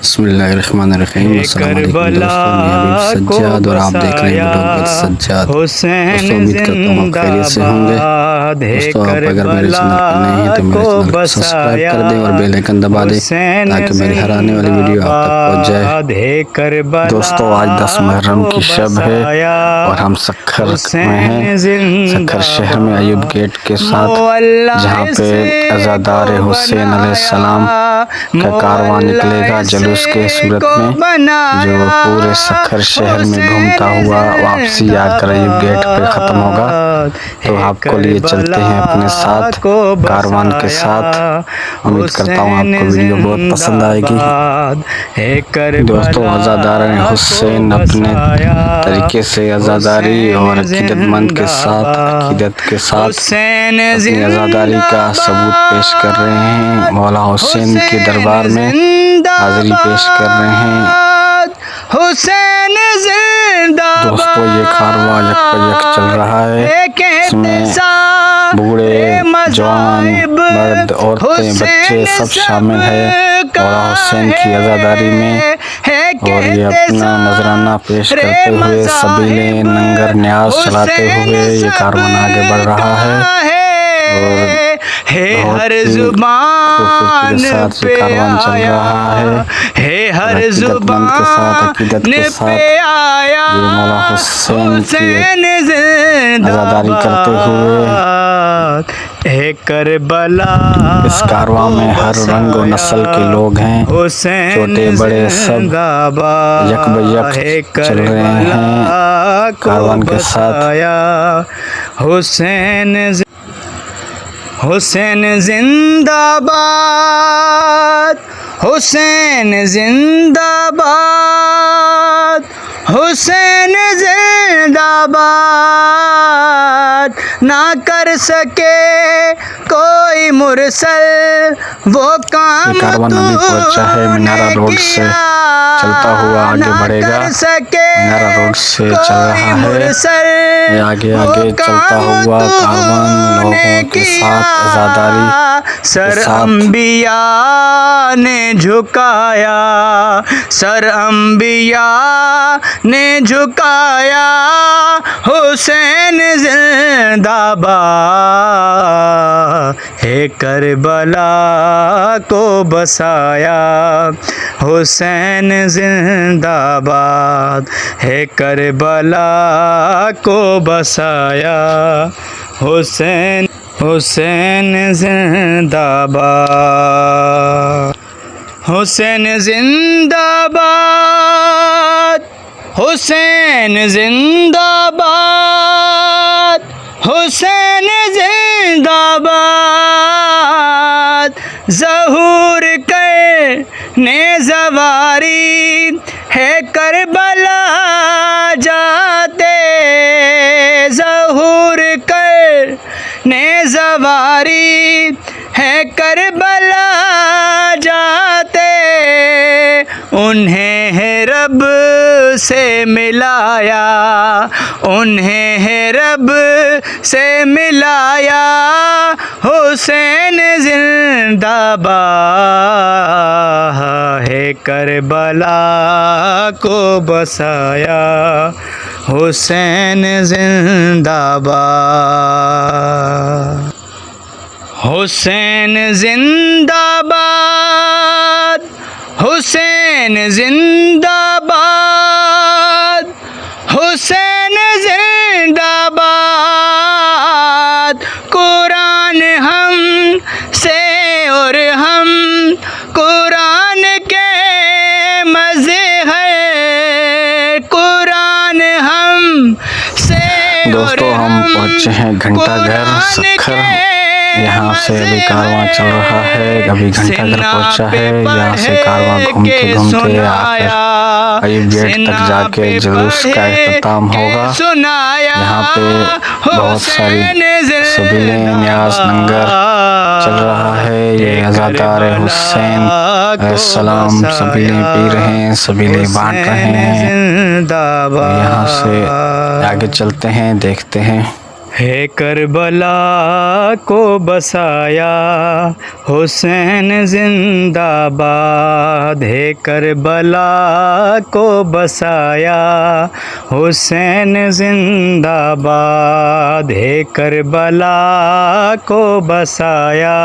बिस्मिल्लाहिर्रहमानिर्रहीम। अस्सलाम वालेकुम दोस्तों, मैं हबीब सज्जाद और आप देख रहे हैं व्लॉग सज्जाद। दोस्तों उम्मीद करता हूँ आप खैरियत से होंगे। दोस्तों आप अगर मेरे चैनल पर नए हैं तो मेरे चैनल को सब्सक्राइब कर दें और बेल आइकन दबा दें ताकि मेरी हर आने वाली वीडियो आप तक पहुँच जाए। दोस्तों आज 10 मुहर्रम की शब है और हम सक्खर में हैं, सक्खर शहर में अयूब गेट के साथ, जहाँ पे अज़ादार हुसैन अलैहिस्सलाम का कारवां निकलेगा जुलूस के सूरत में, जो पूरे सक्खर शहर में घूमता हुआ वापसी आकर अयूब गेट पे ख़त्म होगा। तो आपको लिए चलते हैं अपने साथ कारवान के साथ। उम्मीद करता हूँ आपको वीडियो बहुत पसंद आएगी। दोस्तों अज़ादार हुसैन अपने तरीके से अज़ादारी और अक़ीदतमंद के साथ अपनी अज़ादारी का सबूत पेश कर रहे हैं। मौला हुसैन के दरबार में हाज़िरी पेश कर रहे हैं। दोस्तों ये कारवां यक चल रहा है, इसमें बूढ़े जवान मर्द औरतें बच्चे सब शामिल हैं मौला हुसैन की अज़ादारी में। और ये अपना नजराना पेश करते हुए सबीले नंगर न्याज चलाते हुए ये कारवां आगे बढ़ रहा है और हर जुबान पे आया, हर जुबान पे आया हुसैन अज़ादारी करते हुए करबला। इस कारवां में हर रंग और नस्ल के लोग हैं, छोटे बड़े सब यकबयक चल रहे हैं कारवां के साथ। हुसैन जिंदाबाद, हुसैन जिंदाबाद, हुसैन जिंदाबाद। ना कर सके कोई मुरसल वो काम कारवां अभी पहुंचा है मीनारा रोड से चलता हुआ आगे बढ़ेगा। मीनारा रोड से चल रहा है, ये आगे चलता हुआ कारवां लोगों के साथ अज़ादारी सर अंबिया ने झुकाया, सर अंबिया ने झुकाया। हुसैन जिंदाबाद, हे करबला को बसाया। हुसैन जिंदाबाद, हे करबला को बसाया। हुसैन जिंदाबाद, हुसैन जिंदाबाद, हुसैन जिंदाबाद, हुसैन जिंदाबाद। ज़हूर करने ज़वारी है करबला जाते, ज़हूर करने ज़वारी है करबला जाते। उन्हें है रब से मिलाया, उन्हें है रब से मिलाया। हुसैन जिंदाबाद, है करबला को बसाया। हुसैन जिंदाबाद, हुसैन जिंदाबाद, हुसैन जिंदाबाद, हुसैन जिंदाबाद। कुरान हम से और हम कुरान के मज़े हैं, कुरान हम से। दोस्तों हम पहुँचे हैं घंटाघर सक्खर। यहाँ से अभी कारवां चल रहा है, अभी घंटाघर पहुँचा है। यहाँ से कारवां घूमते घूमते अयूब गेट तक जाके जुलूस का इख्तिताम होगा। यहाँ पे बहुत सारी सबीले न्याज लंगर चल रहा है। ये अज़ादार हुसैन अलैहिस्सलाम सबीले पी रहे हैं, सबीले बांट रहे हैं। यहाँ से आगे चलते हैं, देखते हैं। है करबला को बसाया हुसैन जिंदाबाद, है करबला को बसाया हुसैन जिंदाबाद, है करबला को बसाया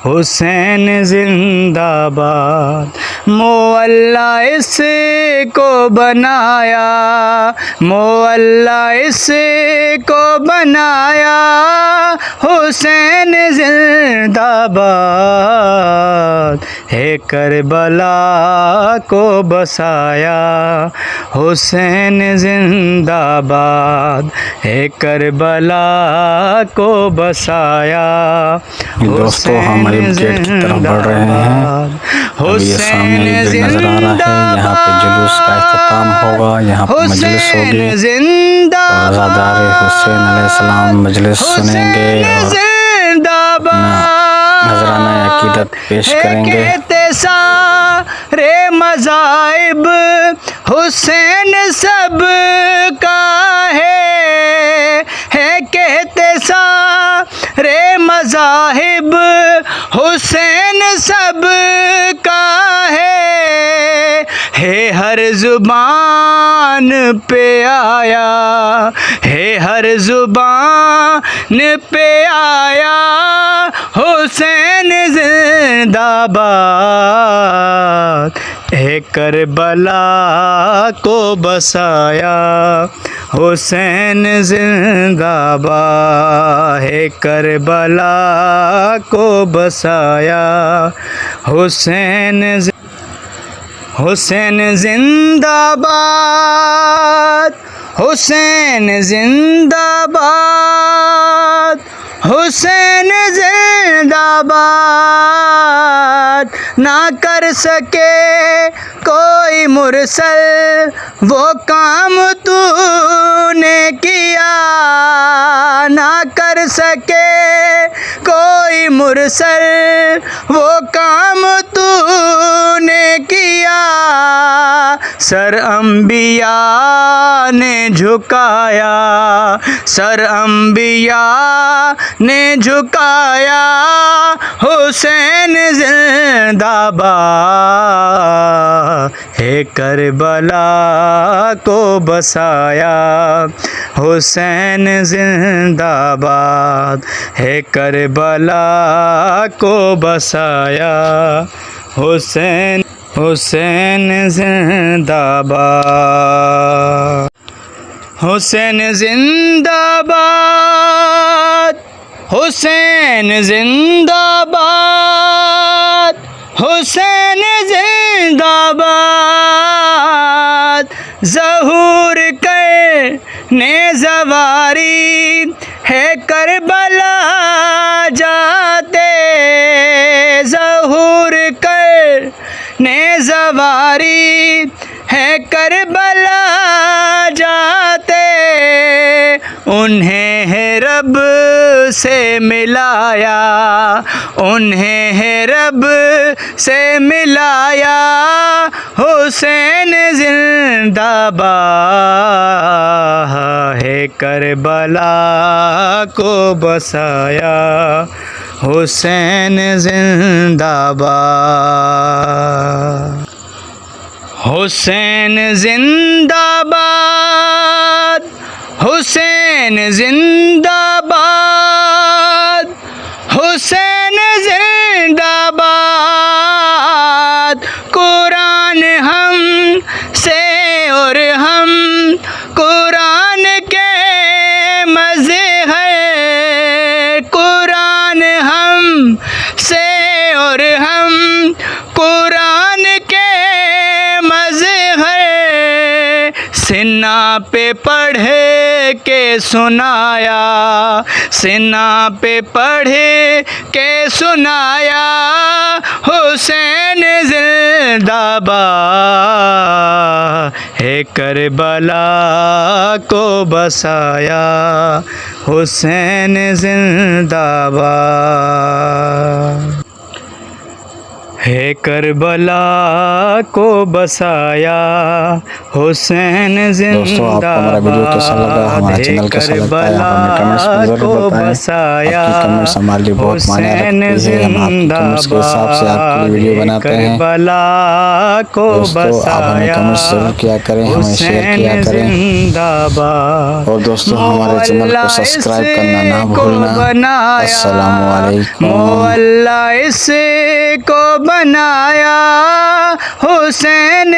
हुसैन जिंदाबाद। मोअल्ला इसको बनाया, मोअल्ला इसको बनाया हुसैन जिंदाबाद, है करबला को बसाया हुसैन जिंदाबाद, है करबला को बसाया दोस्तों हम अभी गेट की तरफ बढ़ रहे हैं। अभी ये सामने गेट नजर आ रहा है, यहाँ पे जुलूस का इख्तिताम होगा, यहाँ पे मजलिस होगी और अज़ादार हुसैन अलैहिस्सलाम मजलिस सुनेंगे और नजराना अकीदत पेश करेंगे। सारे मज़ाहिब हुसैन सब का है कहते सारे मज़ाहिब हुसैन सब का है हर जुबान पे आया, है हर जुबान पे आया हुसैन जिंदाबाद, है करबला को बसाया हुसैन जिंदाबाद, है करबला को बसाया हुसैन हुसैन जिंदाबाद, हुसैन जिंदाबाद, हुसैन जिंदाबाद। ना कर सके कोई मुरसल वो काम तूने किया, ना कर सके कोई मुरसल वो काम तूने किया। सर अंबिया ने झुकाया, सर अंबिया ने झुकाया हुसैन जिंदाबाद, है करबला को बसाया हुसैन जिंदाबाद, है करबला को बसाया हुसैन हुसैन जिंदाबाद, हुसैन जिंदाबाद, हुसैन जिंदाबाद, हुसैन जिंदाबाद। ज़हूर करने ज़वारी है करबला जाते, ज़हूर करने ज़वारी है करबला जाते। उन्हें है रब से मिलाया, उन्हें है रब से मिलाया हुसैन जिंदाबाद, है करबला को बसाया हुसैन जिंदाबाद, हुसैन जिंदाबाद, हुसैन जिंदाबाद, हुसैन जिंदाबाद। कुरान हम से और हम कुरान के मज़े हैं, कुरान हम से और हम कुरान के मज़े हैं। सीना पे पढ़ के सुनाया, सीना पे पढ़ के सुनाया हुसैन जिंदाबाद, है करबला को बसाया हुसैन जिंदाबाद, है करबला को बसाया हुसैन दोस्तों आपको हमारा वीडियो कैसा लगा, हमारा चैनल कैसा लगता है हमें कमेंट्स में जरूर बताएं। आपकी कमेंट्स हमारे लिए बहुत मायने रखती है, हम आपकी कमेंट्स के हिसाब से आपके लिए वीडियो बनाते हैं। दोस्तों आप हमें कमेंट्स जरूर किया करें, हमें शेयर किया करें और दोस्तों हमारे चैनल को सब्सक्राइब करना ना भूलना। अस्सलामु अलैकुम। अल्लाह इसे को बनाया हुसैन